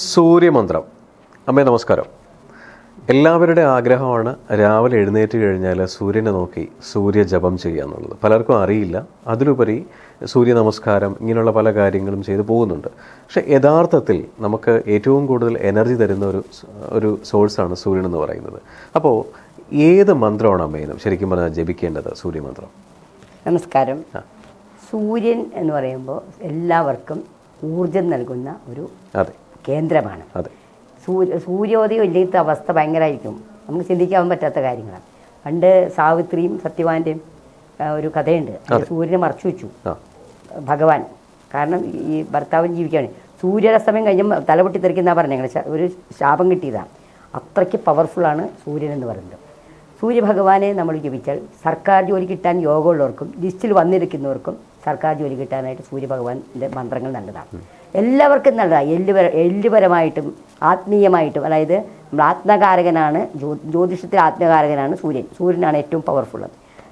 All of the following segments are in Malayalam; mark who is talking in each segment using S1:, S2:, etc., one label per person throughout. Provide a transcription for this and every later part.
S1: സൂര്യമന്ത്രം. അമ്മേ നമസ്കാരം. എല്ലാവരുടെ ആഗ്രഹമാണ് രാവിലെ എഴുന്നേറ്റ് കഴിഞ്ഞാൽ സൂര്യനെ നോക്കി സൂര്യജപം ചെയ്യുക എന്നുള്ളത്. പലർക്കും അറിയില്ല. അതിലുപരി സൂര്യ നമസ്കാരം ഇങ്ങനെയുള്ള പല കാര്യങ്ങളും ചെയ്തു പോകുന്നുണ്ട്. പക്ഷേ യഥാർത്ഥത്തിൽ നമുക്ക് ഏറ്റവും കൂടുതൽ എനർജി തരുന്ന ഒരു സോഴ്സാണ് സൂര്യൻ എന്ന് പറയുന്നത്. അപ്പോൾ ഏത് മന്ത്രമാണ് അമ്മേനും ശരിക്കും പറഞ്ഞാൽ ജപിക്കേണ്ടത് സൂര്യമന്ത്രം?
S2: നമസ്കാരം. സൂര്യൻ എന്ന് പറയുമ്പോൾ എല്ലാവർക്കും ഊർജം നൽകുന്ന ഒരു കേന്ദ്രമാണ്. സൂര്യോദയം ഇല്ലാത്ത അവസ്ഥ ഭയങ്കരമായിരിക്കും. നമുക്ക് ചിന്തിക്കാൻ പറ്റാത്ത കാര്യങ്ങളാണ്. പണ്ട് സാവിത്രിയും സത്യവാൻ്റെയും ഒരു കഥയുണ്ട്. സൂര്യനെ മറച്ചു വെച്ചു ഭഗവാൻ. കാരണം ഈ ഭർത്താവിന് ജീവിക്കുകയാണ്. സൂര്യാസ്തമയം കഴിഞ്ഞ് തലപൊട്ടി തെറിക്കുന്ന പറഞ്ഞ ഒരു ശാപം കിട്ടിയതാണ്. അത്രയ്ക്ക് പവർഫുള്ളാണ് സൂര്യൻ എന്ന് പറയുന്നത്. സൂര്യഭഗവാനെ നമ്മൾ ജപിച്ചാൽ സർക്കാർ ജോലി കിട്ടാൻ യോഗമുള്ളവർക്കും ലിസ്റ്റിൽ വന്നിരിക്കുന്നവർക്കും സർക്കാർ ജോലി കിട്ടാനായിട്ട് സൂര്യഭഗവാന്റെ മന്ത്രങ്ങൾ നല്ലതാണ്. എല്ലാവർക്കും നല്ലതാണ്. എല്ലുപരമായിട്ടും ആത്മീയമായിട്ടും. അതായത് നമ്മൾ ആത്മകാരകനാണ്, ജ്യോതിഷത്തിൽ ആത്മകാരകനാണ് സൂര്യൻ. സൂര്യനാണ് ഏറ്റവും പവർഫുൾ.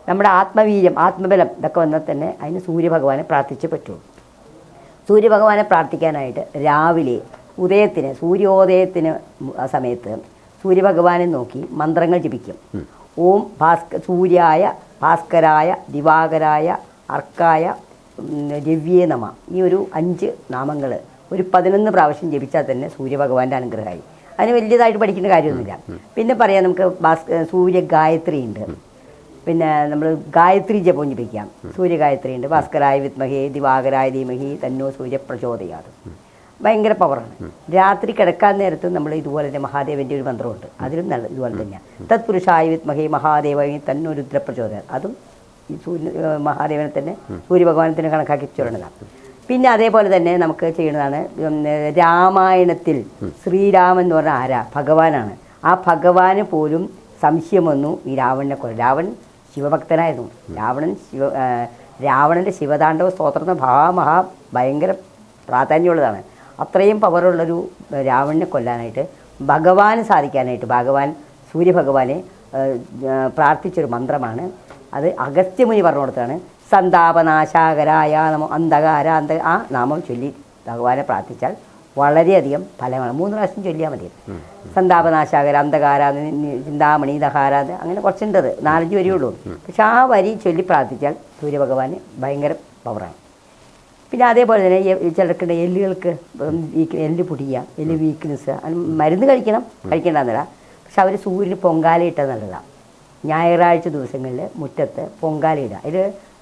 S2: നമ്മുടെ ആത്മവീര്യം, ആത്മബലം ഇതൊക്കെ വന്നാൽ തന്നെ അതിന് സൂര്യഭഗവാനെ പ്രാർത്ഥിച്ചേ പറ്റുള്ളൂ. സൂര്യഭഗവാനെ പ്രാർത്ഥിക്കാനായിട്ട് രാവിലെ ഉദയത്തിന്, സൂര്യോദയത്തിന് സമയത്ത് സൂര്യഭഗവാനെ നോക്കി മന്ത്രങ്ങൾ ജപിക്കും. ഓം സൂര്യായ ഭാസ്കരായ ദിവാകരായ അർക്കായ രവ്യേ നമ. ഈ ഒരു 5 നാമങ്ങൾ ഒരു 11 പ്രാവശ്യം ജപിച്ചാൽ തന്നെ സൂര്യഭഗവാന്റെ അനുഗ്രഹമായി. അതിന് വലിയതായിട്ട് പഠിക്കേണ്ട കാര്യമൊന്നുമില്ല. പിന്നെ പറയാം, നമുക്ക് സൂര്യ ഗായത്രി ഉണ്ട്. പിന്നെ നമ്മൾ ഗായത്രി ജപം ജപിക്കാം. സൂര്യഗായത്രി ഉണ്ട്. ഭാസ്കരായ വിദ്മഹേ ദിവാകരായ ധീമഹി തന്നോ സൂര്യപ്രചോദയാത്. ഭയങ്കര പവറാണ്. രാത്രി കിടക്കാൻ നേരത്ത് നമ്മൾ ഇതുപോലെ തന്നെ മഹാദേവൻ്റെ ഒരു മന്ത്രമുണ്ട്. അതിലും നല്ല ഇതുപോലെ തന്നെയാണ്. തത്പുരുഷായ വിദ്മഹേ മഹാദേവ തന്നോ രുദ്രപ്രചോദയാത്. അതും ഈ മഹാദേവനെ തന്നെ സൂര്യഭഗവാനെ തന്നെ കണക്കാക്കി ചൊല്ലണതാണ്. പിന്നെ അതേപോലെ തന്നെ നമുക്ക് ചെയ്യുന്നതാണ് രാമായണത്തിൽ ശ്രീരാമൻ എന്ന് പറഞ്ഞാൽ ആരാ? ഭഗവാനാണ്. ആ ഭഗവാന് പോലും സംശയം വന്നു ഈ രാവണനെ കൊല്ല. രാവണൻ ശിവഭക്തനായിരുന്നു. രാവണൻ്റെ ശിവതാണ്ഡവ സ്തോത്രം ഭയങ്കര പ്രാധാന്യമുള്ളതാണ്. അത്രയും പവറുള്ളൊരു രാവണനെ കൊല്ലാനായിട്ട് ഭഗവാന് സാധിക്കാനായിട്ട് സൂര്യഭഗവാനെ പ്രാർത്ഥിച്ചൊരു മന്ത്രമാണ്. അത് അഗസ്ത്യമുനി പറഞ്ഞു കൊടുത്താണ്. സന്താപനാശാകരായ നമോ അന്ധകാര ആ നാമം ചൊല്ലി ഭഗവാനെ പ്രാർത്ഥിച്ചാൽ വളരെയധികം ഫലമാണ്. 3 പ്രാവശ്യം ചൊല്ലിയാൽ മതി. സന്താപനാശാകര അന്ധകാര ചിന്താമണി ദഹാര അങ്ങനെ കുറച്ചുണ്ടത് 4-5 വരിയുള്ളൂ. പക്ഷെ ആ വരി ചൊല്ലി പ്രാർത്ഥിച്ചാൽ സൂര്യഭഗവാന് ഭയങ്കര പവറാണ്. പിന്നെ അതേപോലെ തന്നെ ചിലർക്കുണ്ട് എല്ലുകൾക്ക് എല്ല് പൊടിയുക, എല്ല് വീക്ക്നെസ്, മരുന്ന് കഴിക്കേണ്ടെന്നല്ല. പക്ഷെ അവർ സൂര്യന് പൊങ്കാലയിട്ടാൽ നല്ലതാണ്. ഞായറാഴ്ച ദിവസങ്ങളിൽ മുറ്റത്ത് പൊങ്കാലയിടുക. അതിൽ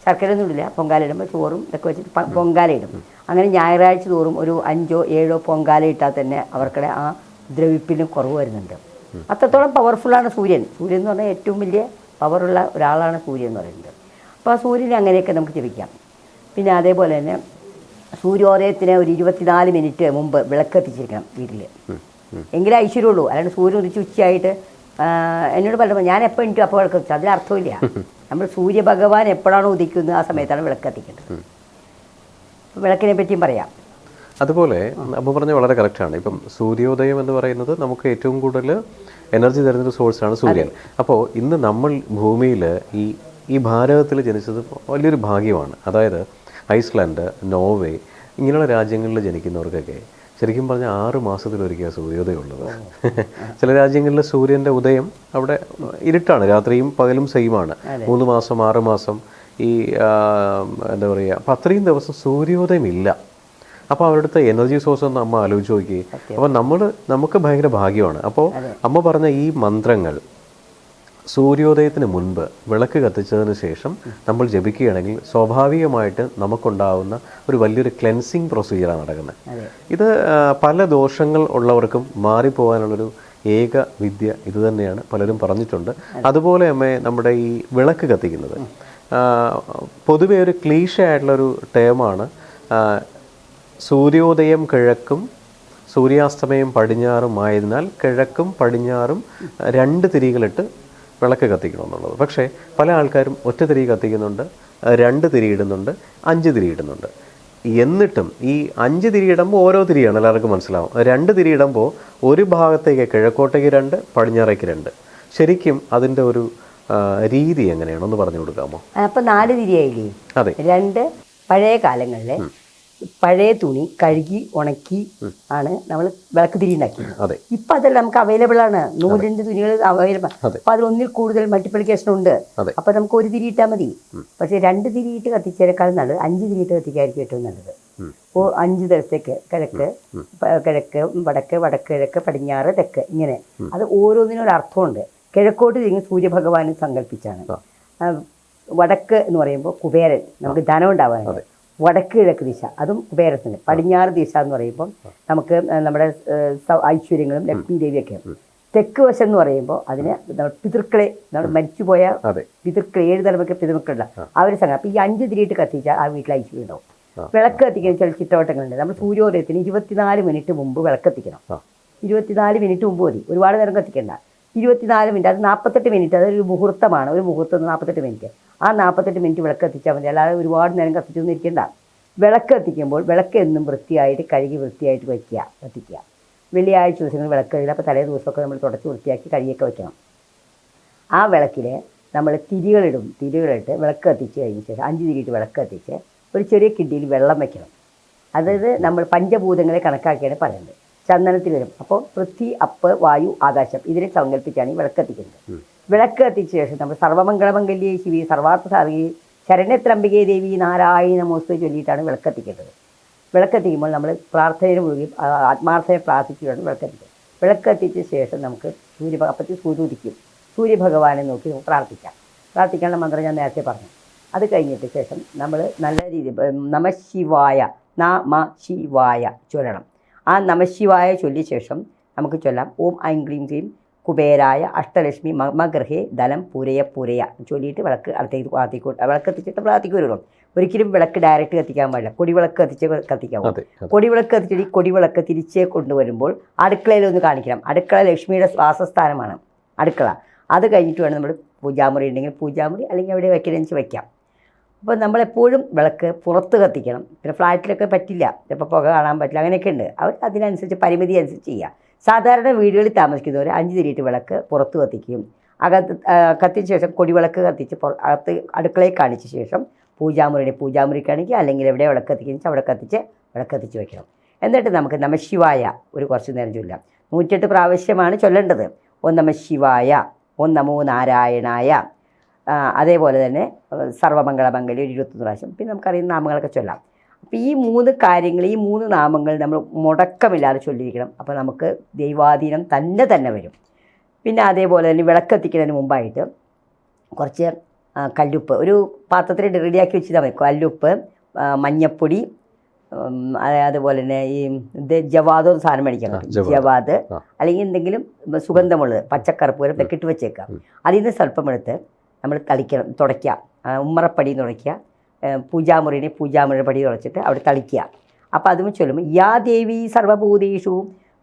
S2: ശർക്കരയൊന്നും ഇടില്ല. പൊങ്കാലയിടുമ്പോൾ ചോറും ഇതൊക്കെ വെച്ചിട്ട് പൊങ്കാലയിടും. അങ്ങനെ ഞായറാഴ്ച തോറും ഒരു 5-7 പൊങ്കാല ഇട്ടാൽ തന്നെ അവർക്കുടെ ആ ദ്രവിപ്പിലും കുറവ് വരുന്നുണ്ട്. അത്രത്തോളം പവർഫുള്ളാണ് സൂര്യൻ. സൂര്യൻ എന്ന് പറഞ്ഞാൽ ഏറ്റവും വലിയ പവറുള്ള ഒരാളാണ് സൂര്യൻ എന്ന് പറയുന്നത്. അപ്പോൾ ആ സൂര്യനെ അങ്ങനെയൊക്കെ നമുക്ക് ജപിക്കാം. പിന്നെ അതേപോലെ തന്നെ സൂര്യോദയത്തിന് ഒരു 24 മിനിറ്റ് മുമ്പ് വിളക്ക് കത്തിച്ചിരിക്കണം വീട്ടിൽ. എങ്കിലേ ഐശ്വര്യമുള്ളൂ. അല്ലാണ്ട് സൂര്യൻ ഉദിച്ച് ഉച്ചയായിട്ട് എന്നോട് പറയുമ്പോൾ ഞാൻ എപ്പോൾ എനിക്ക് അപ്പോൾ വിളക്ക് കത്തിച്ചു, അതിലർത്ഥമില്ല. നമ്മൾ സൂര്യഭഗവാൻ എപ്പോഴാണോ ഉദിക്കുന്നത് ആ സമയത്താണ് വിളക്ക് കത്തിക്കേണ്ടത്. വിളക്കിനെ പറ്റിയും പറയാം.
S1: അതുപോലെ അമ്മ പറഞ്ഞ വളരെ കറക്റ്റാണ്. ഇപ്പം സൂര്യോദയം എന്ന് പറയുന്നത് നമുക്ക് ഏറ്റവും കൂടുതൽ എനർജി തരുന്നൊരു സോഴ്സാണ് സൂര്യൻ. അപ്പോൾ ഇന്ന് നമ്മൾ ഭൂമിയിൽ ഈ ഭാരതത്തിൽ ജനിച്ചത് വലിയൊരു ഭാഗ്യമാണ്. അതായത് ഐസ്ലാൻഡ്, നോർവേ ഇങ്ങനെയുള്ള രാജ്യങ്ങളിൽ ജനിക്കുന്നവർക്കൊക്കെ ശരിക്കും പറഞ്ഞാൽ 6 മാസത്തിലൊരിക്കലാണ് സൂര്യോദയം ഉള്ളത്. ചില രാജ്യങ്ങളിൽ സൂര്യൻ്റെ ഉദയം അവിടെ ഇരുട്ടാണ്, രാത്രിയും പകലും സെയിമാണ്. 3 മാസം 6 മാസം എന്താ പറയുക, അപ്പം അത്രയും ദിവസം സൂര്യോദയം ഇല്ല. അപ്പോൾ അവരുടെ എനർജി സോഴ്സ് ഒന്ന് അമ്മ ആലോചിച്ച് നോക്കി. അപ്പം നമുക്ക് ഭയങ്കര ഭാഗ്യമാണ്. അപ്പോൾ അമ്മ പറഞ്ഞ ഈ മന്ത്രങ്ങൾ സൂര്യോദയത്തിന് മുൻപ് വിളക്ക് കത്തിച്ചതിന് ശേഷം നമ്മൾ ജപിക്കുകയാണെങ്കിൽ സ്വാഭാവികമായിട്ട് നമുക്കുണ്ടാവുന്ന ഒരു വലിയൊരു ക്ലെൻസിങ് പ്രൊസീജിയറാണ് നടക്കുന്നത്. ഇത് പല ദോഷങ്ങൾ ഉള്ളവർക്കും മാറിപ്പോകാനുള്ളൊരു ഏക വിദ്യ ഇത് തന്നെയാണ്, പലരും പറഞ്ഞിട്ടുണ്ട്. അതുപോലെ അമ്മേ നമ്മുടെ ഈ വിളക്ക് കത്തിക്കുന്നത് പൊതുവെ ഒരു ക്ലീഷ ആയിട്ടുള്ളൊരു ടേമാണ്. സൂര്യോദയം കിഴക്കും സൂര്യാസ്തമയം പടിഞ്ഞാറും ആയതിനാൽ കിഴക്കും പടിഞ്ഞാറും 2 തിരികളിട്ട് വിളക്ക് കത്തിക്കണമെന്നുള്ളത്. പക്ഷേ പല ആൾക്കാരും ഒറ്റ തിരി കത്തിക്കുന്നുണ്ട്, 2 തിരി ഇടുന്നുണ്ട്, 5 തിരി ഇടുന്നുണ്ട്. എന്നിട്ടും ഈ 5 തിരി ഇടുമ്പോൾ ഓരോ തിരിയാണ് എല്ലാവർക്കും മനസ്സിലാവും. 2 തിരി ഇടുമ്പോൾ ഒരു ഭാഗത്തേക്ക് കിഴക്കോട്ടേക്ക് 2, പടിഞ്ഞാറേക്ക് 2. ശരിക്കും അതിൻ്റെ ഒരു രീതി എങ്ങനെയാണെന്ന് പറഞ്ഞു കൊടുക്കാമോ?
S2: അപ്പോൾ 4 തിരിയായില്ലേ?
S1: അതെ.
S2: 2 പഴയ കാലങ്ങളിൽ പഴയ തുണി കഴുകി ഉണക്കി ആണ് നമ്മൾ വിളക്ക് തിരി ഉണ്ടാക്കിയത്.
S1: അതെ.
S2: ഇപ്പം അതെല്ലാം നമുക്ക് അവൈലബിൾ ആണ്, നൂലിൻ്റെ തുണികൾ അവൈലബിൾ. അപ്പം അതിൽ ഒന്നിൽ കൂടുതൽ മൾട്ടിപ്ലിക്കേഷൻ ഉണ്ട്. അപ്പം നമുക്ക് ഒരു തിരി ഇട്ടാൽ മതി. പക്ഷേ 2 തിരിയിട്ട് കത്തിച്ചേക്കാൾ നല്ലത് 5 തിരിയിട്ട് കത്തിക്കായിരിക്കും ഏറ്റവും നല്ലത്. അപ്പോൾ 5 ദിവസത്തേക്ക് കിഴക്ക് വടക്ക്, വടക്ക് കിഴക്ക്, പടിഞ്ഞാറ്, തെക്ക്, ഇങ്ങനെ അത് ഓരോന്നിനും ഒരു അർത്ഥമുണ്ട്. കിഴക്കോട്ട് തിരിഞ്ഞ് സൂര്യഭഗവാനെ സങ്കല്പിച്ചാണ്. വടക്ക് എന്ന് പറയുമ്പോൾ കുബേരൻ, നമുക്ക് ധനം ഉണ്ടാവാനുണ്ട്. വടക്ക് കിഴക്ക് ദിശ അതും കുബേരത്തിന്. പടിഞ്ഞാറ് ദിശ എന്ന് പറയുമ്പോൾ നമുക്ക് നമ്മുടെ ഐശ്വര്യങ്ങളും ലക്ഷ്മി ദേവിയൊക്കെ. തെക്ക് വശം എന്ന് പറയുമ്പോൾ അതിന് നമ്മൾ പിതൃക്കളെ, നമ്മൾ മരിച്ചുപോയ പിതൃക്കൾ 7 തലമുറയ്ക്ക് പിതൃക്കളുള്ള അവർ സംഘം. അപ്പോൾ ഈ 5 തിരിയിട്ട് കത്തിച്ചാൽ ആ വീട്ടിൽ ഐശ്വര്യം ഉണ്ടാവും. വിളക്ക് കത്തിക്കുന്ന ചില ചിട്ടവട്ടങ്ങളുണ്ട്. നമ്മൾ സൂര്യോദയത്തിന് 24 മിനിറ്റ് മുമ്പ് വിളക്ക് കത്തിക്കണം. 24 മിനിറ്റ് മുമ്പ് മതി, ഒരുപാട് നേരം കത്തിക്കണ്ട. 24 മിനിറ്റ്, അത് 48 മിനിറ്റ്, അതൊരു മുഹൂർത്തമാണ്. ഒരു മുഹൂർത്തം 48 മിനിറ്റ്. ആ 48 മിനിറ്റ് വിളക്ക് കത്തിച്ചാൽ മതി, അല്ലാതെ ഒരുപാട് നേരം കത്തിച്ചൊന്നും ഇരിക്കണ്ട. വിളക്ക് കത്തിക്കുമ്പോൾ വിളക്ക് എന്നും വൃത്തിയായിട്ട് കഴുകി വൃത്തിയായിട്ട് കത്തിക്കുക. വെള്ളിയാഴ്ച ദിവസങ്ങളിൽ വിളക്ക് കഴുകില്ല. അപ്പോൾ തലേ ദിവസമൊക്കെ നമ്മൾ തുടച്ച് വൃത്തിയാക്കി കഴുകിയൊക്കെ വയ്ക്കണം. ആ വിളക്കിൽ നമ്മൾ തിരികളിട്ട് വിളക്ക് കത്തിച്ച് കഴിഞ്ഞ ശേഷം 5 തിരിയിട്ട് വിളക്ക് കത്തിച്ച് ഒരു ചെറിയ കിണ്ടിയിൽ വെള്ളം വയ്ക്കണം. അതായത് നമ്മൾ പഞ്ചഭൂതങ്ങളെ കണക്കാക്കിയാണ് പറയുന്നത്. ചന്ദനത്തിൽ വരും. അപ്പോൾ പൃഥ്വി, അപ്പ്, വായു, ആകാശം ഇതിനെ സങ്കല്പിച്ചാണ് ഈ വിളക്ക് കത്തിക്കുന്നത്. വിളക്ക് കത്തിച്ച ശേഷം നമ്മൾ സർവമംഗളമംഗല്യേ ശിവി സർവാർത്ഥ സാധികേ ശരണ്യത്രംബികേ ദേവി നാരായണ നമോസ്തുതേ ചൊല്ലിയിട്ടാണ് വിളക്ക് കത്തിക്കേണ്ടത്. വിളക്ക് കത്തിക്കുമ്പോൾ നമ്മൾ പ്രാർത്ഥനയിൽ മുഴുകി ആത്മാർത്ഥയെ പ്രാർത്ഥിക്കുകയാണ് വിളക്ക് കത്തിക്കുക. വിളക്ക് കത്തിച്ച ശേഷം നമുക്ക് അപ്പത്തിൽ സൂര്യ ഉദിക്കും. സൂര്യഭഗവാനെ നോക്കി നമുക്ക് പ്രാർത്ഥിക്കാനുള്ള മന്ത്രം ഞാൻ നേരത്തെ പറഞ്ഞു. അത് കഴിഞ്ഞിട്ട് ശേഷം നമ്മൾ നല്ല രീതിയിൽ നമഃശിവായ ചൊല്ലണം. ആ നമഃശിവായ ചൊല്ലിയ ശേഷം നമുക്ക് ചൊല്ലാം ഓം ഐം ക്ലീം ക്ലീം കുബേരായ അഷ്ടലക്ഷ്മി മമ ഗൃഹേ ധനം പൂരയ ചൊല്ലിയിട്ട് വിളക്ക് അടുത്തേക്ക് വിളക്ക് കത്തിച്ചിട്ട് പ്രാർത്ഥിക്ക് വരുള്ളൂ. ഒരിക്കലും വിളക്ക് ഡയറക്റ്റ് കത്തിക്കാൻ പാടില്ല. കൊടിവിളക്ക് കത്തിക്കാവും. കൊടിവിളക്ക് കത്തിച്ചിട്ട് ഈ കൊടിവിളക്ക് തിരിച്ചേ കൊണ്ടുവരുമ്പോൾ അടുക്കളയിലൊന്ന് കാണിക്കണം. അടുക്കള ലക്ഷ്മിയുടെ വാസസ്ഥാനമാണ് അടുക്കള. അത് കഴിഞ്ഞിട്ട് വേണം നമ്മൾ പൂജാമുറി ഉണ്ടെങ്കിൽ പൂജാമുറി, അല്ലെങ്കിൽ എവിടെ വയ്ക്കണമെന്ന് വയ്ക്കാം. അപ്പോൾ നമ്മളെപ്പോഴും വിളക്ക് പുറത്ത് കത്തിക്കണം. പിന്നെ ഫ്ലാറ്റിലൊക്കെ പറ്റില്ല, ചിലപ്പോൾ പുക കാണാൻ പറ്റില്ല, അങ്ങനെയൊക്കെ ഉണ്ട്. അവർ അതിനനുസരിച്ച് പരിമിതി അനുസരിച്ച് ചെയ്യുക. സാധാരണ വീടുകളിൽ താമസിക്കുന്നവർ 5 തിരിയിട്ട് വിളക്ക് പുറത്ത് കത്തിക്കും. കത്തിച്ച ശേഷം കൊടിവിളക്ക് കത്തിച്ച് അകത്ത് അടുക്കളയിൽ കാണിച്ച ശേഷം പൂജാമുറി കാണിക്കുക, അല്ലെങ്കിൽ എവിടെ വിളക്ക് കത്തിക്കുക അവിടെ വിളക്ക് കത്തിച്ച് വയ്ക്കണം. എന്നിട്ട് നമുക്ക് നമഃശിവായ ഒരു കുറച്ച് നേരം ചൊല്ലാം. 108 പ്രാവശ്യമാണ് ചൊല്ലേണ്ടത്. ഓം നമഃശിവായ, ഓം നമോ നാരായണായ, അതേപോലെ തന്നെ സർവമംഗളമംഗല്യം 21 പ്രാവശ്യം. പിന്നെ നമുക്കറിയുന്ന നാമങ്ങളൊക്കെ ചൊല്ലാം. അപ്പോൾ ഈ 3 കാര്യങ്ങൾ, ഈ 3 നാമങ്ങൾ നമ്മൾ മുടക്കമില്ലാതെ ചൊല്ലിയിരിക്കണം. അപ്പോൾ നമുക്ക് ദൈവാധീനം തന്നെ വരും. പിന്നെ അതേപോലെ തന്നെ വിളക്കെത്തിക്കുന്നതിന് മുമ്പായിട്ട് കുറച്ച് കല്ലുപ്പ് ഒരു പാത്രത്തിൽ റെഡിയാക്കി വെച്ചാൽ മതി. കല്ലുപ്പ്, മഞ്ഞപ്പൊടി, അതുപോലെ തന്നെ ഈ ജവാദോ സാധനം മേടിക്കാൻ പറ്റും. ജവാദ് അല്ലെങ്കിൽ എന്തെങ്കിലും സുഗന്ധമുള്ളത് പച്ചക്കറുപ്പ് വരെ ഇട്ട് വെച്ചേക്കാം. അതിൽ നിന്ന് സ്വല്പമെടുത്ത് നമ്മൾ തുടയ്ക്കുക. ഉമ്മറപ്പടി തുടയ്ക്കുക. പൂജാമുറിയുടെ പടി തുടച്ചിട്ട് അവിടെ തളിക്കുക. അപ്പോൾ അതും ചൊല്ലുമ്പോൾ യാ ദേവി സർവഭൂതേഷു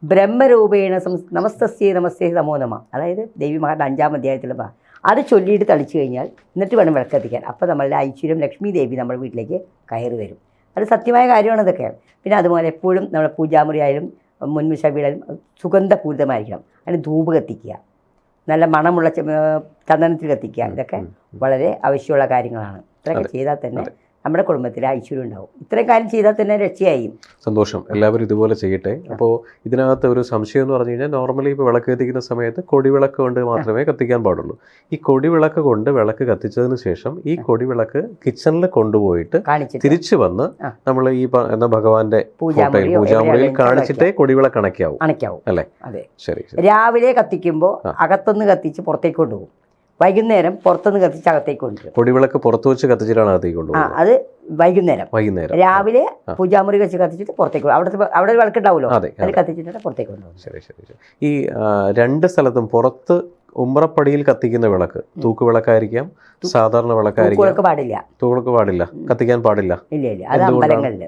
S2: ബ്രഹ്മരൂപേണ നമസ്തസ്യേ നമോ നമ, അതായത് ദേവി മഹാന്റെ 5-ാം അധ്യായത്തിലുള്ള അത് ചൊല്ലിയിട്ട് തളിച്ചു കഴിഞ്ഞാൽ എന്നിട്ട് വേണം വിളക്കെത്തിക്കാൻ. അപ്പോൾ നമ്മളുടെ ഐശ്വര്യം ലക്ഷ്മി ദേവി നമ്മുടെ വീട്ടിലേക്ക് കയറി വരും. അത് സത്യമായ കാര്യമാണ് ഇതൊക്കെ. പിന്നെ അതുപോലെ എപ്പോഴും നമ്മുടെ പൂജാമുറി ആയാലും മുൻവിഷ സുഗന്ധപൂരിതമായിരിക്കണം. അതിന് ധൂപ് കത്തിക്കുക, നല്ല മണമുള്ള ചന്ദനത്തിൽ കത്തിക്കുക. ഇതൊക്കെ വളരെ ആവശ്യമുള്ള കാര്യങ്ങളാണ്. ഇത്രയൊക്കെ ചെയ്താൽ തന്നെ നമ്മുടെ കുടുംബത്തിൽ ഐശ്വര്യം ഉണ്ടാവും. ഇത്രയും കാര്യം ചെയ്താൽ തന്നെ രക്ഷയായി.
S1: സന്തോഷം. എല്ലാവരും ഇതുപോലെ ചെയ്യട്ടെ. അപ്പോൾ ഇതിനകത്ത് ഒരു സംശയം എന്ന് പറഞ്ഞു കഴിഞ്ഞാൽ, നോർമലി ഇപ്പോൾ വിളക്ക് കത്തിക്കുന്ന സമയത്ത് കൊടിവിളക്ക് കൊണ്ട് മാത്രമേ കത്തിക്കാൻ പാടുള്ളൂ. ഈ കൊടിവിളക്ക് കൊണ്ട് വിളക്ക് കത്തിച്ചതിന് ശേഷം ഈ കൊടിവിളക്ക് കിച്ചണിൽ കൊണ്ടുപോയിട്ട് തിരിച്ചു വന്ന് നമ്മൾ ഈ ഭഗവാന്റെ പൂജാമുറിയിൽ കാണിച്ചിട്ടേ കൊടിവിളക്ക് അണയ്ക്കാവും അല്ലേ? അതെ, ശരി.
S2: രാവിലെ കത്തിക്കുമ്പോൾ അകത്തുനിന്ന് കത്തിച്ച് പുറത്തേക്ക് കൊണ്ടുപോകും. വൈകുന്നേരം പുറത്തുനിന്ന് കത്തിച്ച് അകത്തേക്ക് കൊണ്ടുവരും.
S1: കൊടിവിളക്ക് പുറത്ത് വെച്ച് കത്തിച്ചിട്ടാണ് അകത്തേക്ക് കൊണ്ടുപോകും.
S2: അത് വൈകുന്നേരം രാവിലെ പൂജാമുറി വെച്ച് കത്തിച്ചിട്ട് പുറത്തേക്ക് അവിടെ വിളക്ക് ഉണ്ടാവുമല്ലോ, അത് കത്തിച്ചിട്ട് പുറത്തേക്ക് കൊണ്ടുപോകും.
S1: ശരി. ഈ 2 സ്ഥലത്തും പുറത്ത് ഉമ്മറപ്പടിയിൽ കത്തിക്കുന്ന വിളക്ക് തൂക്കുവിളക്കായിരിക്കാം, സാധാരണ വിളക്കായിരിക്കാം.
S2: പാടില്ല,
S1: തൂക്കുവിളക്ക് പാടില്ല, കത്തിക്കാൻ പാടില്ല.
S2: ഇല്ല, അത് അമ്പലങ്ങളിൽ